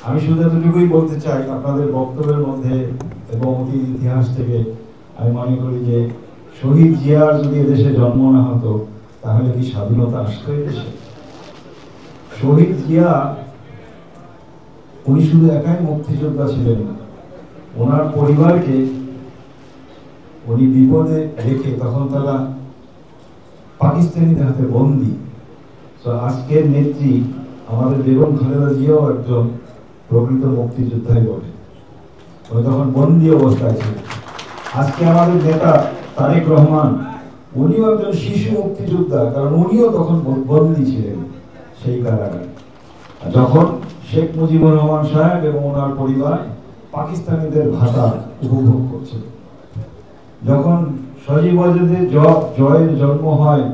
আমি শুধু এতটুকুই বলতে চাই আপনাদের বক্তব্যের মধ্যে এবং অতীত ইতিহাস থেকে আমি মনে করি যে শহীদ জিয়ার যদি এদেশে জন্ম না হতো তাহলে কি স্বাধীনতা আসতো এদেশে? শহীদ জিয়া উনি শুধু একাই মুক্তিযোদ্ধা ছিলেন না, ওনার পরিবারকে উনি বিপদে রেখে তখন তারা পাকিস্তানিদের হাতে বন্দী। তো আজকের নেত্রী আমাদের বেগম খালেদা জিয়াও একজন প্রকৃত মুক্তিযোদ্ধাই বলে, উনি তখন বন্দী অবস্থায় ছিলেন। আজকে আমাদের নেতা তারেক রহমান উনিও একজন শিশু মুক্তিযোদ্ধা, কারণ উনিও তখন বন্দী ছিলেন সেই কারাগারে, যখন শেখ মুজিবুর রহমান সাহেব এবং ওনার পরিবার পাকিস্তানিদের ভাতা উপভোগ করছিল। যখন সজীব ওয়াজেদের জয়ের জন্ম হয়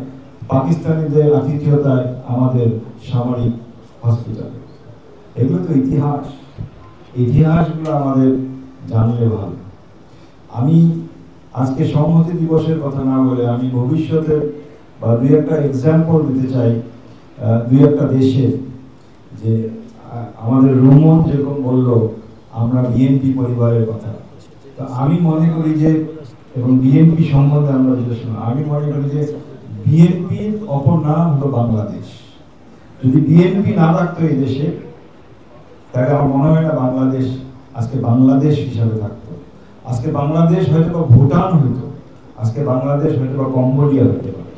পাকিস্তানিদের আতিথেয়তায় আমাদের সামরিক হসপিটালে। এগুলো তো ইতিহাস, ইতিহাসগুলো আমাদের জানলে ভালো। আমি আজকে সংহতি দিবসের কথা না বলে আমি ভবিষ্যতের বা দুই একটা এক্সাম্পল দিতে চাই দুই একটা দেশের, যে আমাদের রুমন যেরকম বললো আমরা বিএনপি পরিবারের কথা, তো আমি মনে করি যে, এবং বিএনপি সম্বন্ধে আমরা যেটা শুনি, আমি মনে করি যে বিএনপির অপর নাম হলো বাংলাদেশ। যদি বিএনপি না থাকতো এই দেশে তাহলে আমার মনে হয় না বাংলাদেশ আজকে বাংলাদেশ হিসাবে থাকতো। আজকে বাংলাদেশ হয়তো বা ভুটান হইতো, আজকে বাংলাদেশ হয়তো বা কম্বোডিয়া হইতে পারে।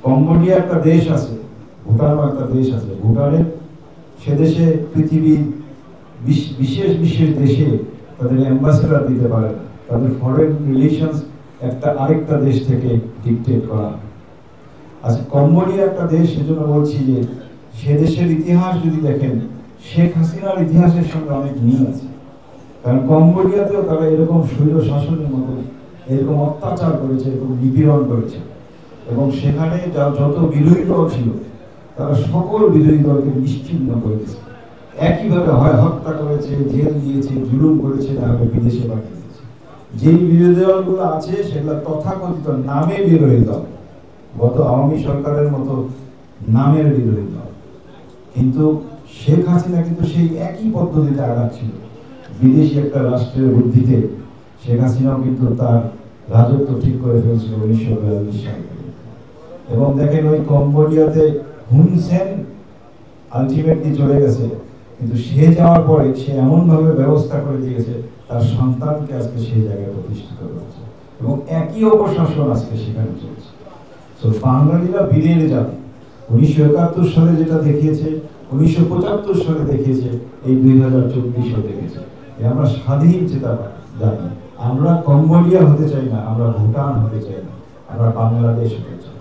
কম্বোডিয়া একটা দেশ আছে, ভুটানও একটা দেশ আছে। ভুটানের সে দেশে পৃথিবীর বিশেষ বিশেষ দেশে তাদের অ্যাম্বাসেডর দিতে পারে না, তাদের ফরেন রিলেশনস একটা আরেকটা দেশ থেকে ডিকটেট করা। আচ্ছা, কম্বোডিয়া একটা দেশ, সেজন্য বলছি যে সে দেশের ইতিহাস যদি দেখেন শেখ হাসিনার ইতিহাসের সঙ্গে অনেক মিল আছে। কারণ কম্বোডিয়াতেও তারা এরকম স্বৈর শাসনের মতো এরকম অত্যাচার করেছে, এরকম নিপীড়ন করেছে, এবং সেখানে যত বিরোধী দল ছিল তারা সকল বিরোধী দলকে নিশ্চিহ্ন করে দিয়েছে। একইভাবে হয় হত্যা করেছে, জেল দিয়েছে, জুলুম করেছে, তাহলে বিদেশে পাঠিয়ে দিয়েছে। যেই বিরোধী দলগুলো আছে সেগুলো তথাকথিত নামে বিরোধী দল, গত আওয়ামী সরকারের মতো নামের বিরোধী দল। কিন্তু শেখ হাসিনা কিন্তু সেই একই পদ্ধতিতে আগাচ্ছিল। বিদেশি একটা রাষ্ট্রের বুদ্ধিতে শেখ হাসিনাও কিন্তু তার রাজত্ব ঠিক করে ফেলছিল 1942 সালে। এবং দেখেন ওই কম্বোডিয়াতে হুন সেন আলটিমেটলি চলে গেছে, কিন্তু সে যাওয়ার পরে সে এমনভাবে ব্যবস্থা করে দিয়েছে তার সন্তানকে আজকে সেই জায়গায় প্রতিষ্ঠিত করেছে, এবং একই অপশাসন আজকে সেখানে চলছে। তো বাঙালিরা বীরের জাতি, 1971 সালে যেটা দেখিয়েছে, 1975 সালে দেখিয়েছে, এই 2024 দেখেছে। আমরা স্বাধীন চেতা জানি, আমরা কম্বোডিয়া হতে চাই না, আমরা ভুটান হতে চাই না, আমরা বাংলাদেশ হতে চাই।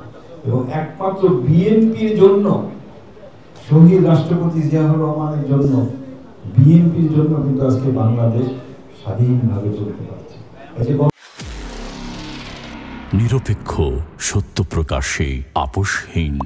এবং একমাত্র বিএনপির জন্য, শহীদ রাষ্ট্রপতি জিয়াউর রহমানের জন্য, বিএনপির জন্য কিন্তু আজকে বাংলাদেশ স্বাধীনভাবে চলতে পারছে। নিরপেক্ষ, সত্য প্রকাশে আপোষহীন।